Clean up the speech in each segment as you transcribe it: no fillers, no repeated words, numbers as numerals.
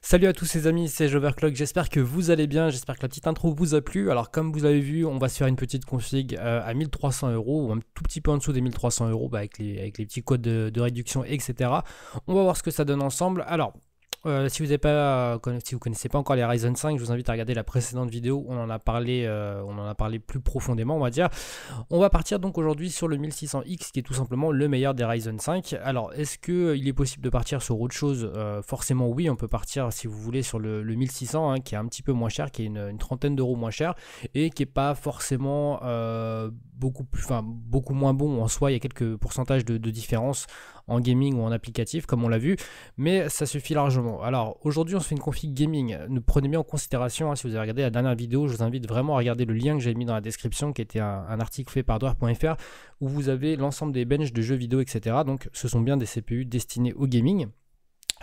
Salut à tous les amis, c'est Joverclock, j'espère que vous allez bien, j'espère que la petite intro vous a plu. Alors comme vous avez vu, on va se faire une petite config à 1300 € ou un tout petit peu en dessous des 1300 € avec les petits codes de réduction, etc. On va voir ce que ça donne ensemble. Alors, si vous connaissez pas encore les Ryzen 5, je vous invite à regarder la précédente vidéo où on en a parlé plus profondément, on va dire. On va partir donc aujourd'hui sur le 1600X qui est tout simplement le meilleur des Ryzen 5. Alors est-ce qu'il est possible de partir sur autre chose? Forcément oui, on peut partir si vous voulez sur le 1600 hein, qui est un petit peu moins cher, qui est une trentaine d'euros moins cher et qui n'est pas forcément beaucoup moins bon en soi. Il y a quelques pourcentages de différence en gaming ou en applicatif comme on l'a vu, mais ça suffit largement. Alors aujourd'hui on se fait une config gaming, ne prenez bien en considération hein, si vous avez regardé la dernière vidéo, je vous invite vraiment à regarder le lien que j'ai mis dans la description qui était un article fait par Dware.fr où vous avez l'ensemble des benches de jeux vidéo, etc. Donc ce sont bien des CPU destinés au gaming.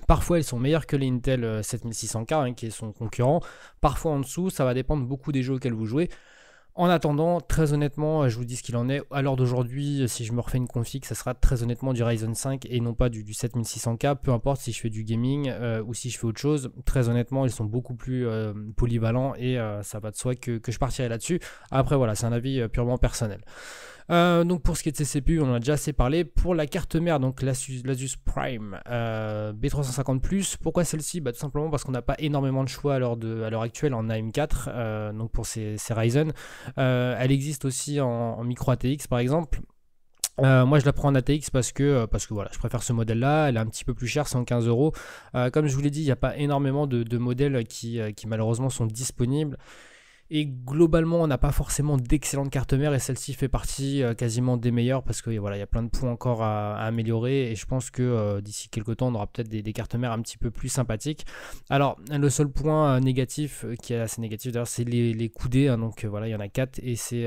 Parfois elles sont meilleures que les Intel 7600K hein, qui est son concurrent, parfois en dessous, ça va dépendre beaucoup des jeux auxquels vous jouez. En attendant, très honnêtement, je vous dis ce qu'il en est. À l'heure d'aujourd'hui, si je me refais une config, ça sera très honnêtement du Ryzen 5 et non pas du 7600K. Peu importe si je fais du gaming ou si je fais autre chose. Très honnêtement, ils sont beaucoup plus polyvalents et ça va de soi que je partirai là-dessus. Après, voilà, c'est un avis purement personnel. Donc pour ce qui est de ces CPU, on en a déjà assez parlé. Pour la carte mère, donc l'Asus Prime B350+, pourquoi celle-ci? Tout simplement parce qu'on n'a pas énormément de choix à l'heure actuelle en AM4, donc pour ces Ryzen. Elle existe aussi en micro ATX par exemple. Moi je la prends en ATX parce que voilà, je préfère ce modèle là, elle est un petit peu plus chère, 115 €. Comme je vous l'ai dit, il n'y a pas énormément de modèles qui malheureusement sont disponibles. Et globalement, on n'a pas forcément d'excellentes cartes mères et celle-ci fait partie quasiment des meilleures parce que voilà, il y a plein de points encore à améliorer et je pense que d'ici quelques temps, on aura peut-être des cartes mères un petit peu plus sympathiques. Alors, le seul point négatif qui est assez négatif d'ailleurs, c'est les coudées. Hein, donc voilà, il y en a 4 et c'est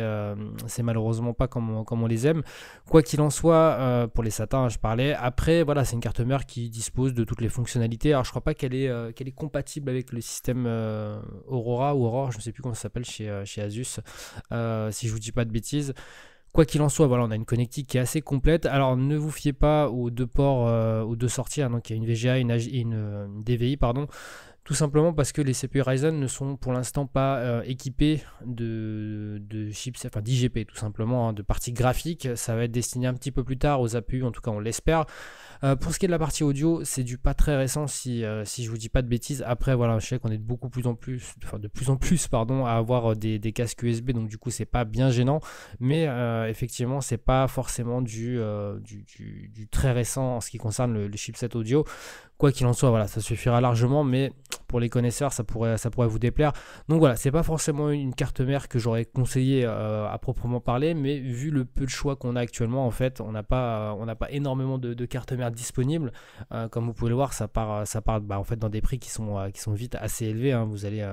malheureusement pas comme on les aime. Quoi qu'il en soit, pour les SATA, hein, je parlais. Après, voilà, c'est une carte mère qui dispose de toutes les fonctionnalités. Alors, je crois pas qu'elle est compatible avec le système Aurora ou Aurore, je ne sais plus comment ça s'appelle chez Asus, si je vous dis pas de bêtises. Quoi qu'il en soit, voilà, on a une connectique qui est assez complète. Alors ne vous fiez pas aux deux ports, aux deux sorties, hein, donc il y a une VGA et une DVI, pardon. Tout simplement parce que les CPU Ryzen ne sont pour l'instant pas équipés de chips, enfin d'IGP tout simplement, hein, de partie graphique. Ça va être destiné un petit peu plus tard aux APU, en tout cas on l'espère. Pour ce qui est de la partie audio, c'est du pas très récent si je vous dis pas de bêtises. Après voilà, je sais qu'on est de plus en plus pardon, à avoir des casques USB, donc du coup c'est pas bien gênant. Mais effectivement c'est pas forcément du très récent en ce qui concerne le chipset audio. Quoi qu'il en soit, voilà, ça suffira largement, mais pour les connaisseurs, ça pourrait vous déplaire. Donc voilà, c'est pas forcément une carte mère que j'aurais conseillé à proprement parler, mais vu le peu de choix qu'on a actuellement, en fait, on n'a pas énormément de cartes mères disponibles. Comme vous pouvez le voir, ça part en fait dans des prix qui sont vite assez élevés. Hein. Vous allez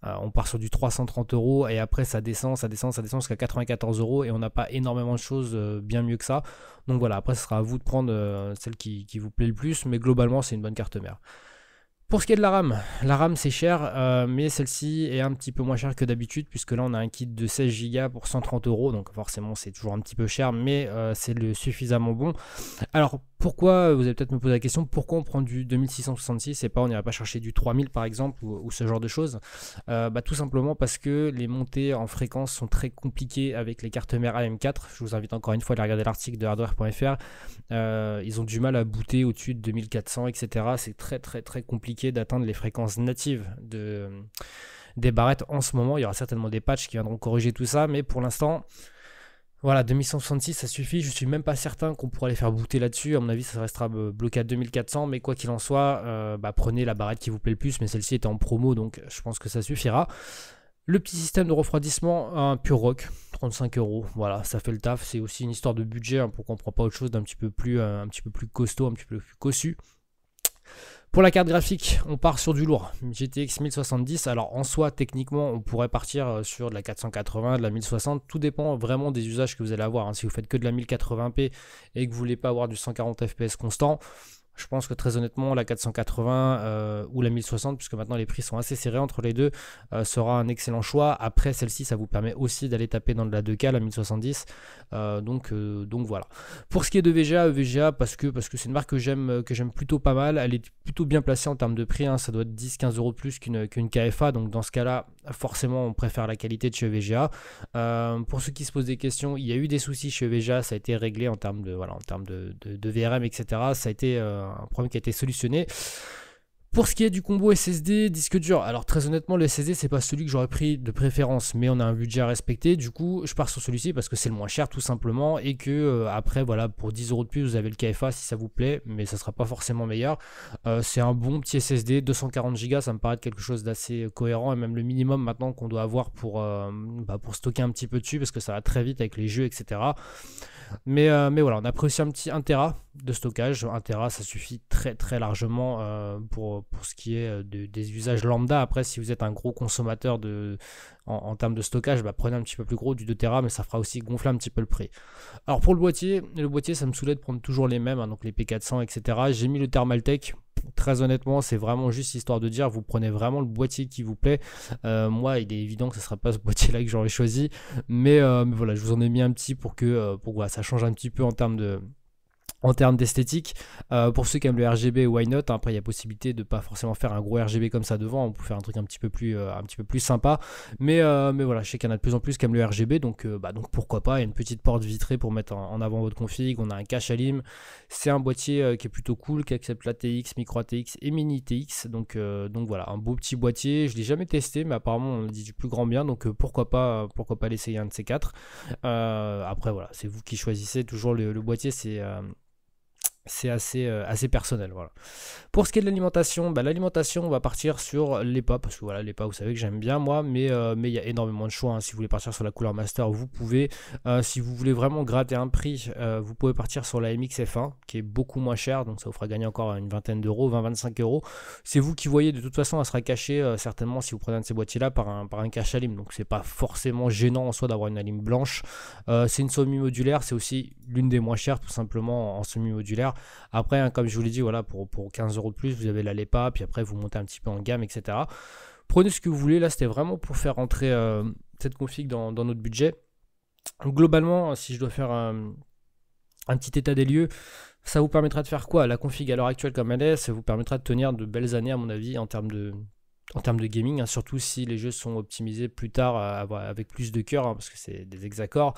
on part sur du 330 € et après ça descend jusqu'à 94 € et on n'a pas énormément de choses bien mieux que ça. Donc voilà, après ce sera à vous de prendre celle qui vous plaît le plus, mais globalement c'est une bonne carte mère. Pour ce qui est de la RAM c'est cher, mais celle-ci est un petit peu moins chère que d'habitude, puisque là on a un kit de 16 Go pour 130 €, donc forcément c'est toujours un petit peu cher, mais c'est suffisamment bon. Alors pourquoi, vous allez peut-être me poser la question, pourquoi on prend du 2666 et pas on n'irait pas chercher du 3000 par exemple, ou ce genre de choses? Tout simplement parce que les montées en fréquence sont très compliquées avec les cartes mères AM4. Je vous invite encore une fois à aller regarder l'article de hardware.fr. Ils ont du mal à booter au-dessus de 2400, etc. C'est très compliqué d'atteindre les fréquences natives des barrettes en ce moment. Il y aura certainement des patchs qui viendront corriger tout ça, mais pour l'instant, voilà, 2166 ça suffit. Je suis même pas certain qu'on pourra les faire booter là-dessus. À mon avis, ça restera bloqué à 2400, mais quoi qu'il en soit, prenez la barrette qui vous plaît le plus, mais celle-ci était en promo, donc je pense que ça suffira. Le petit système de refroidissement, un Pure Rock, 35 €, voilà, ça fait le taf. C'est aussi une histoire de budget, hein, pour qu'on ne prend pas autre chose d'un petit peu plus costaud, un petit peu plus cossu. Pour la carte graphique, on part sur du lourd, GTX 1070. Alors en soi, techniquement, on pourrait partir sur de la 480, de la 1060. Tout dépend vraiment des usages que vous allez avoir. Hein. Si vous faites que de la 1080p et que vous voulez pas avoir du 140 fps constant, Je pense que très honnêtement, la 480 ou la 1060, puisque maintenant les prix sont assez serrés entre les deux, sera un excellent choix. Après, celle-ci, ça vous permet aussi d'aller taper dans de la 2K, la 1070. Donc voilà. Pour ce qui est de VGA, parce que c'est une marque que j'aime plutôt pas mal. Elle est plutôt bien placée en termes de prix. Hein. Ça doit être 10-15 euros de plus qu'une KFA. Donc dans ce cas-là, forcément, on préfère la qualité de chez VGA. Pour ceux qui se posent des questions, il y a eu des soucis chez VGA. Ça a été réglé en termes de VRM, etc. Ça a été un problème qui a été solutionné. Pour ce qui est du combo SSD, disque dur, alors très honnêtement, le SSD, c'est pas celui que j'aurais pris de préférence, mais on a un budget à respecter. Du coup, je pars sur celui-ci parce que c'est le moins cher, tout simplement, et que après, voilà, pour 10 euros de plus, vous avez le KFA si ça vous plaît, mais ça sera pas forcément meilleur. C'est un bon petit SSD, 240 Go, ça me paraît quelque chose d'assez cohérent, et même le minimum maintenant qu'on doit avoir pour stocker un petit peu dessus, parce que ça va très vite avec les jeux, etc. Mais voilà, on a pris aussi un petit 1 Tera de stockage. 1 Tera, ça suffit très très largement pour ce qui est des usages lambda. Après, si vous êtes un gros consommateur en termes de stockage, prenez un petit peu plus gros, du 2 Tera, mais ça fera aussi gonfler un petit peu le prix. Alors pour le boîtier, ça me saoulait de prendre toujours les mêmes, hein, donc les P400, etc. J'ai mis le Thermaltake. Très honnêtement, c'est vraiment juste histoire de dire, vous prenez vraiment le boîtier qui vous plaît. Moi, il est évident que ce ne sera pas ce boîtier-là que j'aurais choisi, mais voilà, je vous en ai mis un petit pour que voilà, ça change un petit peu en termes d'esthétique. Pour ceux qui aiment le RGB, why not? Après, il y a possibilité de pas forcément faire un gros RGB comme ça devant. On peut faire un truc un petit peu plus sympa. Mais voilà, je sais qu'il y en a de plus en plus qui aiment le RGB, donc pourquoi pas. Il y a une petite porte vitrée pour mettre en avant votre config. On a un cache alim. C'est un boîtier qui est plutôt cool, qui accepte la TX, micro ATX et mini TX. Donc voilà, un beau petit boîtier. Je l'ai jamais testé, mais apparemment on dit du plus grand bien. Donc pourquoi pas l'essayer un de ces quatre. Après voilà, c'est vous qui choisissez. Toujours le boîtier, c'est assez personnel, voilà. Pour ce qui est de l'alimentation, l'alimentation, on va partir sur l'EPA, parce que voilà, l'EPA, vous savez que j'aime bien moi, mais il y a énormément de choix, hein. Si vous voulez partir sur la couleur master, vous pouvez. Si vous voulez vraiment gratter un prix, vous pouvez partir sur la MX F1, qui est beaucoup moins chère, donc ça vous fera gagner encore une vingtaine d'euros, 20-25 euros. C'est vous qui voyez, de toute façon, elle sera cachée certainement si vous prenez un de ces boîtiers-là par un cache alim, donc c'est pas forcément gênant en soi d'avoir une alim blanche. C'est une semi-modulaire, c'est aussi l'une des moins chères, tout simplement en semi-modulaire. Après, hein, comme je vous l'ai dit, voilà, pour 15 euros de plus, vous avez la LEPA, puis après vous montez un petit peu en gamme, etc. Prenez ce que vous voulez. Là, c'était vraiment pour faire rentrer cette config dans notre budget. Donc, globalement, si je dois faire un petit état des lieux, ça vous permettra de faire quoi? La config à l'heure actuelle comme elle est, ça vous permettra de tenir de belles années, à mon avis, en termes de gaming, hein, surtout si les jeux sont optimisés plus tard avec plus de cœur, hein, parce que c'est des hexacores.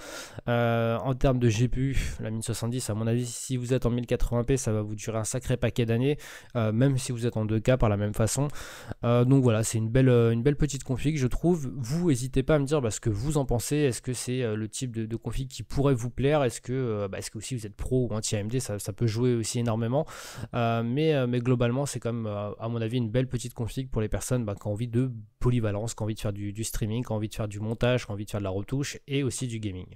En termes de GPU, la 1070, à mon avis, si vous êtes en 1080p, ça va vous durer un sacré paquet d'années, même si vous êtes en 2K par la même façon. Donc voilà, c'est une belle petite config, je trouve. Vous, n'hésitez pas à me dire ce que vous en pensez. Est-ce que c'est le type de config qui pourrait vous plaire? Est-ce que aussi vous êtes pro ou anti-AMD, ça peut jouer aussi énormément. Mais globalement, c'est quand même, à mon avis, une belle petite config pour les personnes qui ont envie de polyvalence, qui ont envie de faire du streaming, qui ont envie de faire du montage, qui ont envie de faire de la retouche et aussi du gaming.